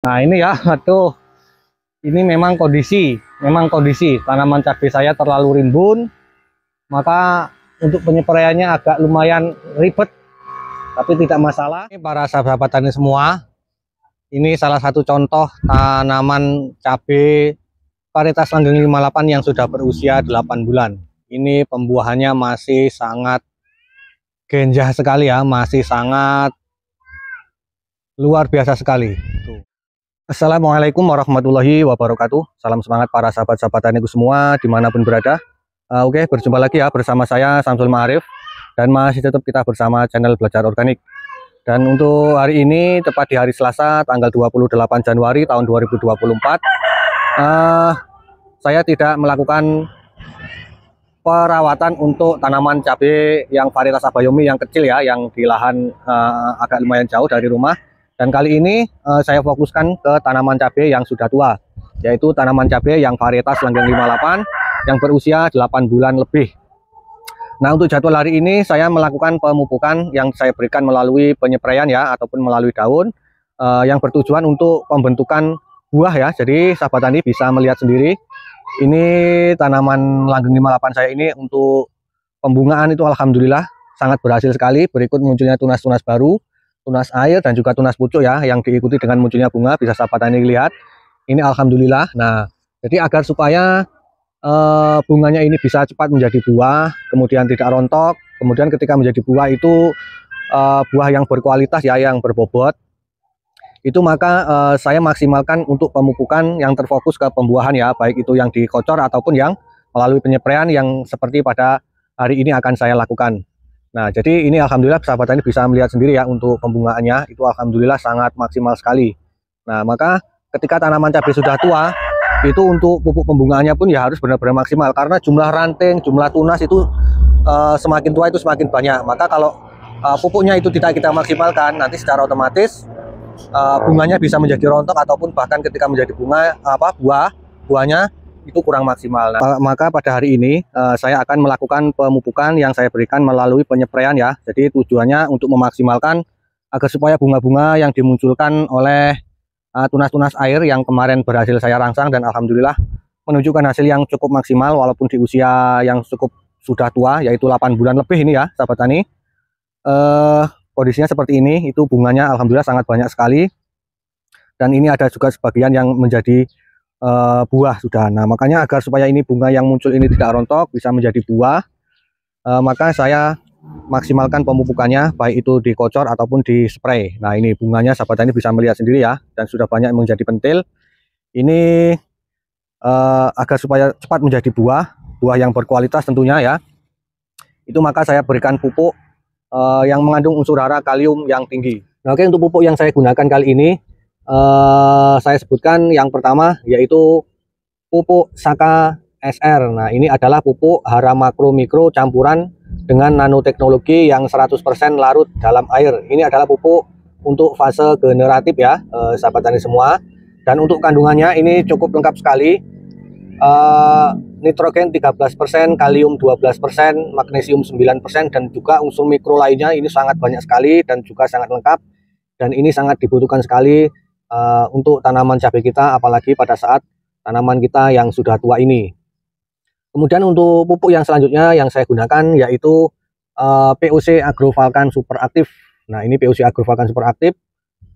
Nah ini ya, aduh, ini memang kondisi tanaman cabai saya terlalu rimbun, maka untuk penyepaiannya agak lumayan ribet, tapi tidak masalah. Ini para sahabat tani semua, ini salah satu contoh tanaman cabai varietas Langgeng 58 yang sudah berusia 8 bulan. Ini pembuahannya masih sangat genjah sekali ya, masih sangat luar biasa sekali. Tuh. Assalamualaikum warahmatullahi wabarakatuh. Salam semangat para sahabat-sahabat taniku semua dimanapun berada. Oke, berjumpa lagi ya bersama saya Samsul Ma'arif, dan masih tetap kita bersama channel Belajar Organik. Dan untuk hari ini tepat di hari Selasa tanggal 28 Januari tahun 2024, saya tidak melakukan perawatan untuk tanaman cabai yang varietas Abayomi yang kecil ya, yang di lahan agak lumayan jauh dari rumah. Dan kali ini saya fokuskan ke tanaman cabai yang sudah tua, yaitu tanaman cabai yang varietas Langgeng 58 yang berusia 8 bulan lebih. Nah, untuk jadwal hari ini saya melakukan pemupukan yang saya berikan melalui penyepaian ya, ataupun melalui daun yang bertujuan untuk pembentukan buah ya. Jadi sahabat tani bisa melihat sendiri, ini tanaman Langgeng 58 saya ini untuk pembungaan itu alhamdulillah sangat berhasil sekali. Berikut munculnya tunas-tunas baru, tunas air dan juga tunas pucuk ya, yang diikuti dengan munculnya bunga. Bisa sahabat tani lihat ini alhamdulillah. Nah, jadi agar supaya bunganya ini bisa cepat menjadi buah, kemudian tidak rontok, kemudian ketika menjadi buah itu buah yang berkualitas ya, yang berbobot, itu maka saya maksimalkan untuk pemupukan yang terfokus ke pembuahan ya, baik itu yang dikocor ataupun yang melalui penyepaian yang seperti pada hari ini akan saya lakukan. Nah, jadi ini alhamdulillah sahabat tani bisa melihat sendiri ya, untuk pembungaannya itu alhamdulillah sangat maksimal sekali. Nah, maka ketika tanaman cabai sudah tua, itu untuk pupuk pembungaannya pun ya harus benar-benar maksimal, karena jumlah ranting, jumlah tunas itu semakin tua itu semakin banyak. Maka kalau pupuknya itu tidak kita maksimalkan, nanti secara otomatis bunganya bisa menjadi rontok, ataupun bahkan ketika menjadi buahnya itu kurang maksimal. Nah, maka pada hari ini saya akan melakukan pemupukan yang saya berikan melalui penyepaian ya. Jadi tujuannya untuk memaksimalkan agar supaya bunga-bunga yang dimunculkan oleh tunas-tunas air yang kemarin berhasil saya rangsang dan alhamdulillah menunjukkan hasil yang cukup maksimal walaupun di usia yang cukup sudah tua, yaitu 8 bulan lebih ini ya sahabat tani. Kondisinya seperti ini, itu bunganya alhamdulillah sangat banyak sekali, dan ini ada juga sebagian yang menjadi buah sudah. Nah, makanya agar supaya ini bunga yang muncul ini tidak rontok, bisa menjadi buah, maka saya maksimalkan pemupukannya, baik itu dikocor ataupun di spray. Nah, ini bunganya sahabat tani bisa melihat sendiri ya, dan sudah banyak menjadi pentil. Ini agar supaya cepat menjadi buah yang berkualitas tentunya ya, itu maka saya berikan pupuk yang mengandung unsur hara kalium yang tinggi. Nah, oke, untuk pupuk yang saya gunakan kali ini saya sebutkan yang pertama yaitu pupuk Saka SR. Nah, ini adalah pupuk hara makro mikro campuran dengan nanoteknologi yang 100% larut dalam air. Ini adalah pupuk untuk fase generatif ya, sahabat tani semua. Dan untuk kandungannya ini cukup lengkap sekali. Nitrogen 13%, kalium 12%, magnesium 9%, dan juga unsur mikro lainnya ini sangat banyak sekali dan juga sangat lengkap. Dan ini sangat dibutuhkan sekali untuk tanaman cabai kita, apalagi pada saat tanaman kita yang sudah tua ini. Kemudian untuk pupuk yang selanjutnya yang saya gunakan yaitu POC Agrovalkan Super Aktif. Nah, ini POC Agrovalkan Super Aktif.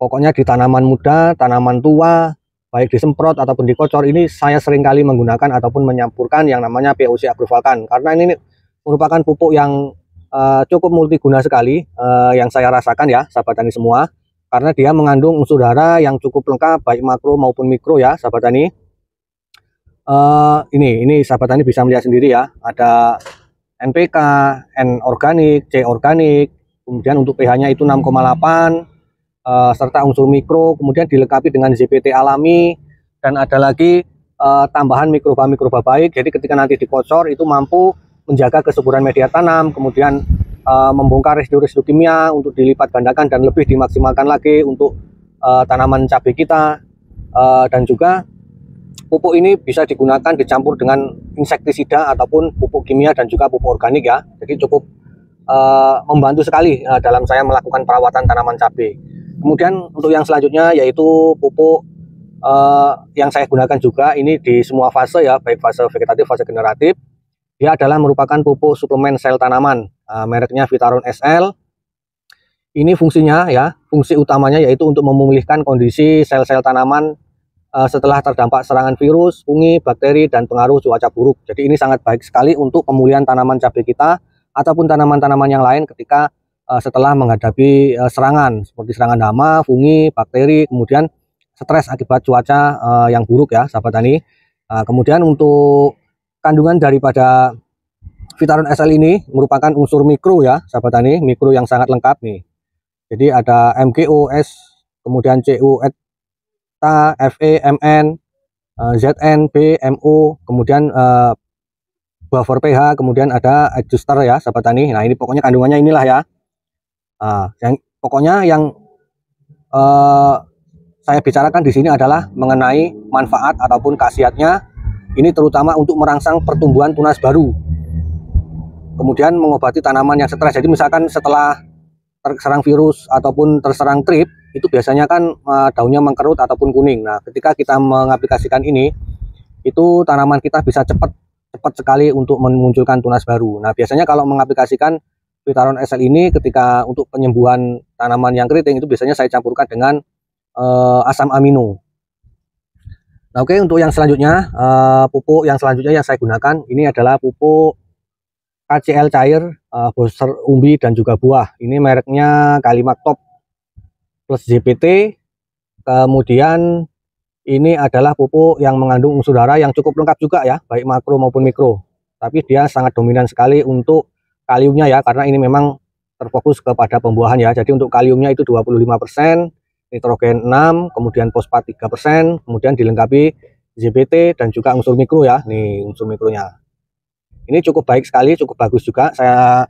Pokoknya di tanaman muda, tanaman tua, baik disemprot ataupun dikocor, ini saya seringkali menggunakan ataupun menyampurkan yang namanya POC Agrovalkan, karena ini merupakan pupuk yang cukup multiguna sekali yang saya rasakan ya sahabat tani semua, karena dia mengandung unsur hara yang cukup lengkap baik makro maupun mikro ya sahabat tani. Ini sahabat tani bisa melihat sendiri ya, ada NPK, N organik, C organik, kemudian untuk pH-nya itu 6,8, serta unsur mikro, kemudian dilengkapi dengan ZPT alami, dan ada lagi tambahan mikroba baik. Jadi ketika nanti dikocor itu mampu menjaga kesuburan media tanam, kemudian membongkar residu-residu kimia untuk dilipat gandakan dan lebih dimaksimalkan lagi untuk tanaman cabai kita. Dan juga pupuk ini bisa digunakan dicampur dengan insektisida ataupun pupuk kimia dan juga pupuk organik ya. Jadi cukup membantu sekali dalam saya melakukan perawatan tanaman cabai. Kemudian untuk yang selanjutnya yaitu pupuk yang saya gunakan juga ini di semua fase ya, baik fase vegetatif, fase generatif. Dia adalah merupakan pupuk suplemen sel tanaman, mereknya Vitaron SL. Ini fungsinya ya, fungsi utamanya yaitu untuk memulihkan kondisi sel-sel tanaman setelah terdampak serangan virus, fungi, bakteri, dan pengaruh cuaca buruk. Jadi ini sangat baik sekali untuk pemulihan tanaman cabai kita ataupun tanaman-tanaman yang lain ketika setelah menghadapi serangan seperti serangan hama, fungi, bakteri, kemudian stres akibat cuaca yang buruk ya, sahabat tani. Kemudian untuk kandungan daripada Vitaron SL ini merupakan unsur mikro ya, sahabat tani, mikro yang sangat lengkap nih. Jadi ada MGO, S, kemudian CO, ETA, Fe, Mn, Zn, B, Mo, kemudian buffer pH, kemudian ada adjuster ya, sahabat tani. Nah ini pokoknya kandungannya inilah ya. Pokoknya yang saya bicarakan di sini adalah mengenai manfaat ataupun khasiatnya. Ini terutama untuk merangsang pertumbuhan tunas baru. Kemudian mengobati tanaman yang stres. Jadi misalkan setelah terserang virus ataupun terserang trip, itu biasanya kan daunnya mengkerut ataupun kuning. Nah, ketika kita mengaplikasikan ini, itu tanaman kita bisa cepat sekali untuk memunculkan tunas baru. Nah, biasanya kalau mengaplikasikan Vitaron SL ini ketika untuk penyembuhan tanaman yang keriting itu biasanya saya campurkan dengan asam amino. Nah, oke, untuk yang selanjutnya, pupuk yang selanjutnya yang saya gunakan ini adalah pupuk KCL cair, booster umbi dan juga buah. Ini mereknya Kalimak Top plus JPT. Kemudian ini adalah pupuk yang mengandung unsur hara yang cukup lengkap juga ya, baik makro maupun mikro. Tapi dia sangat dominan sekali untuk kaliumnya ya, karena ini memang terfokus kepada pembuahan ya. Jadi untuk kaliumnya itu 25%, nitrogen 6, kemudian fosfat 3%, kemudian dilengkapi JPT dan juga unsur mikro ya. Nih unsur mikronya. Ini cukup baik sekali, cukup bagus juga. Saya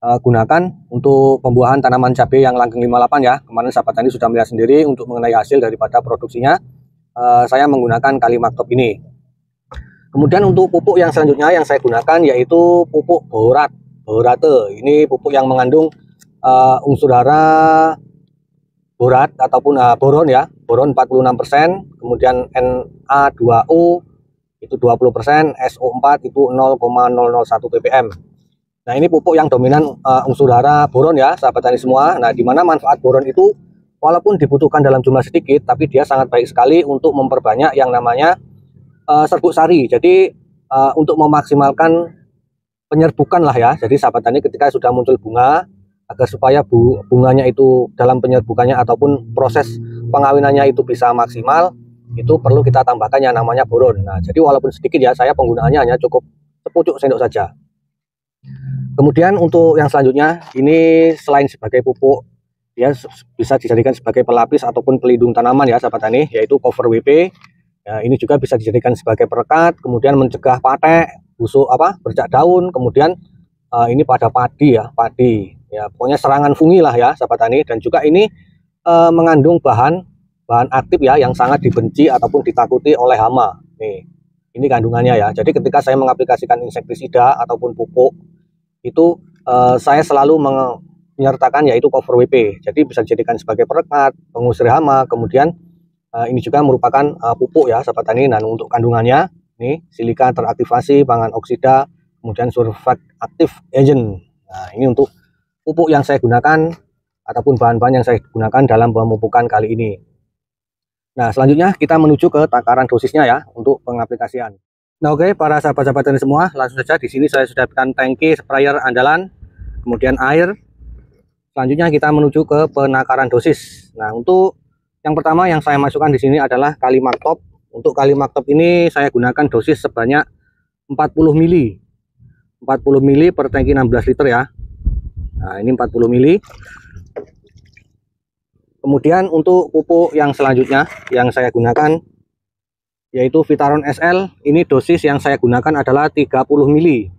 gunakan untuk pembuahan tanaman cabai yang langgeng 58 ya. Kemarin sahabat tani sudah melihat sendiri untuk mengenai hasil daripada produksinya. Saya menggunakan Kalimak Top ini. Kemudian untuk pupuk yang selanjutnya yang saya gunakan yaitu pupuk borate. Ini pupuk yang mengandung unsur hara borat ataupun boron ya. Boron 46%, kemudian Na2O itu 20%, SO4 itu 0,001 ppm. Nah ini pupuk yang dominan unsur hara boron ya, sahabat tani semua. Nah dimana manfaat boron itu walaupun dibutuhkan dalam jumlah sedikit, tapi dia sangat baik sekali untuk memperbanyak yang namanya serbuk sari. Jadi untuk memaksimalkan penyerbukan lah ya. Jadi sahabat tani ketika sudah muncul bunga, agar supaya bunganya itu dalam penyerbukannya ataupun proses pengawinannya itu bisa maksimal, itu perlu kita tambahkan yang namanya boron. Nah, jadi walaupun sedikit ya, saya penggunaannya hanya cukup sepucuk sendok saja. Kemudian untuk yang selanjutnya, ini selain sebagai pupuk, dia bisa dijadikan sebagai pelapis ataupun pelindung tanaman ya, sahabat tani, yaitu cover WP. Ya, ini juga bisa dijadikan sebagai perekat, kemudian mencegah patek, busuk bercak daun, kemudian ini pada padi ya, pokoknya serangan fungi lah ya, sahabat tani. Dan juga ini mengandung bahan aktif ya yang sangat dibenci ataupun ditakuti oleh hama. Nih, ini kandungannya ya. Jadi ketika saya mengaplikasikan insektisida ataupun pupuk itu saya selalu menyertakan yaitu cover WP. Jadi bisa dijadikan sebagai perekat, pengusir hama. Kemudian ini juga merupakan pupuk ya, sahabat tani. Dan untuk kandungannya nih silika teraktivasi, pangan oksida, kemudian sulfat aktif agent. Nah, ini untuk pupuk yang saya gunakan ataupun bahan-bahan yang saya gunakan dalam pemupukan kali ini. Nah, selanjutnya kita menuju ke takaran dosisnya ya untuk pengaplikasian. Nah, oke, para sahabat-sahabat tani semua, langsung saja di sini saya sudah berikan tangki sprayer andalan, kemudian air. Selanjutnya kita menuju ke penakaran dosis. Nah, untuk yang pertama yang saya masukkan di sini adalah Kalimak Top. Untuk Kalimak Top ini saya gunakan dosis sebanyak 40 ml. 40 ml per tangki 16 liter ya. Nah, ini 40 ml. Kemudian untuk pupuk yang selanjutnya yang saya gunakan yaitu Vitaron SL. Ini dosis yang saya gunakan adalah 30 ml.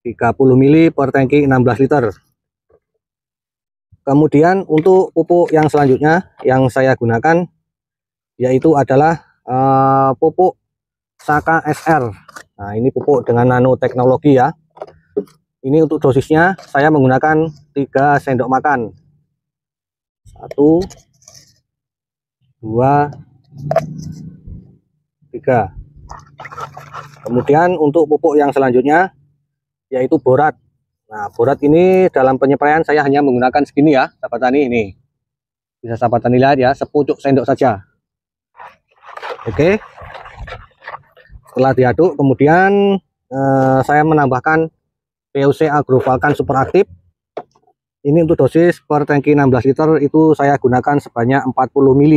30 ml per tangki 16 liter. Kemudian untuk pupuk yang selanjutnya yang saya gunakan yaitu adalah pupuk Saka SR. Nah, ini pupuk dengan nanoteknologi ya. Ini untuk dosisnya saya menggunakan 3 sendok makan. 1, 2, 3. Kemudian untuk pupuk yang selanjutnya yaitu borat. Nah, borat ini dalam penyepraian saya hanya menggunakan segini ya, sahabat tani. Ini bisa sahabat tani lihat ya, sepucuk sendok saja. Oke. Setelah diaduk, kemudian saya menambahkan POC Agrovalkan Super Aktif. Ini untuk dosis per tangki 16 liter itu saya gunakan sebanyak 40 ml.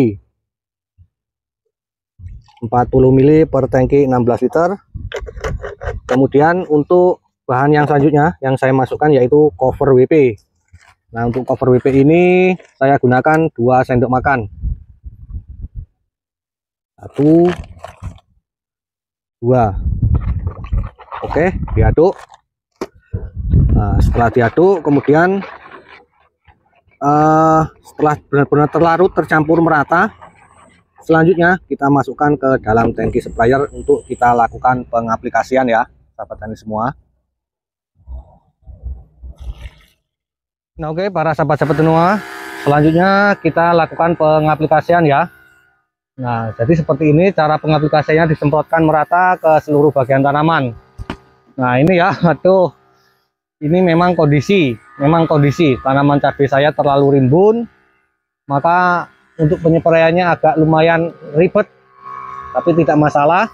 40 ml per tangki 16 liter. Kemudian untuk bahan yang selanjutnya yang saya masukkan yaitu cover WP. Nah, untuk cover WP ini saya gunakan 2 sendok makan. 1, 2. Oke, diaduk. Nah, setelah diaduk, kemudian setelah benar-benar terlarut tercampur merata, selanjutnya kita masukkan ke dalam tangki sprayer untuk kita lakukan pengaplikasian ya, sahabat tani semua. Nah, oke, para sahabat-sahabat semua, selanjutnya kita lakukan pengaplikasian ya. Nah, jadi seperti ini cara pengaplikasiannya, disemprotkan merata ke seluruh bagian tanaman. Nah, ini ya, aduh, ini memang kondisi tanaman cabai saya terlalu rimbun, maka untuk penyepraiannya agak lumayan ribet, tapi tidak masalah.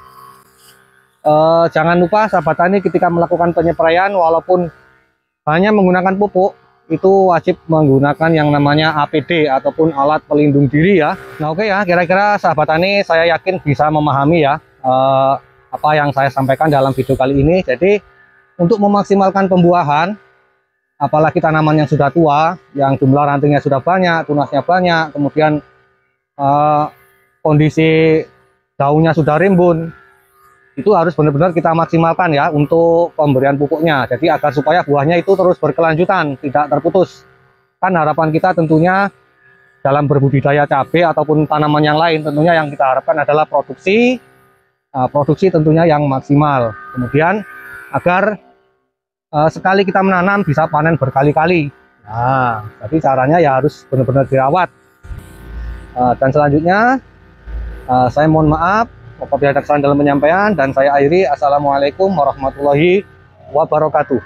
Jangan lupa sahabat tani ketika melakukan penyepraian, walaupun hanya menggunakan pupuk, itu wajib menggunakan yang namanya APD ataupun alat pelindung diri ya. Nah, oke ya, kira-kira sahabat tani saya yakin bisa memahami ya apa yang saya sampaikan dalam video kali ini. Jadi untuk memaksimalkan pembuahan, apalagi tanaman yang sudah tua, yang jumlah rantingnya sudah banyak, tunasnya banyak, kemudian kondisi daunnya sudah rimbun, itu harus benar-benar kita maksimalkan ya untuk pemberian pupuknya. Jadi agar supaya buahnya itu terus berkelanjutan, tidak terputus. Kan harapan kita tentunya dalam berbudidaya cabai ataupun tanaman yang lain, tentunya yang kita harapkan adalah produksi tentunya yang maksimal. Kemudian agar sekali kita menanam bisa panen berkali-kali. Nah, jadi caranya ya harus benar-benar dirawat. Dan selanjutnya saya mohon maaf apabila ada kesalahan dalam penyampaian, dan saya akhiri. Assalamualaikum warahmatullahi wabarakatuh.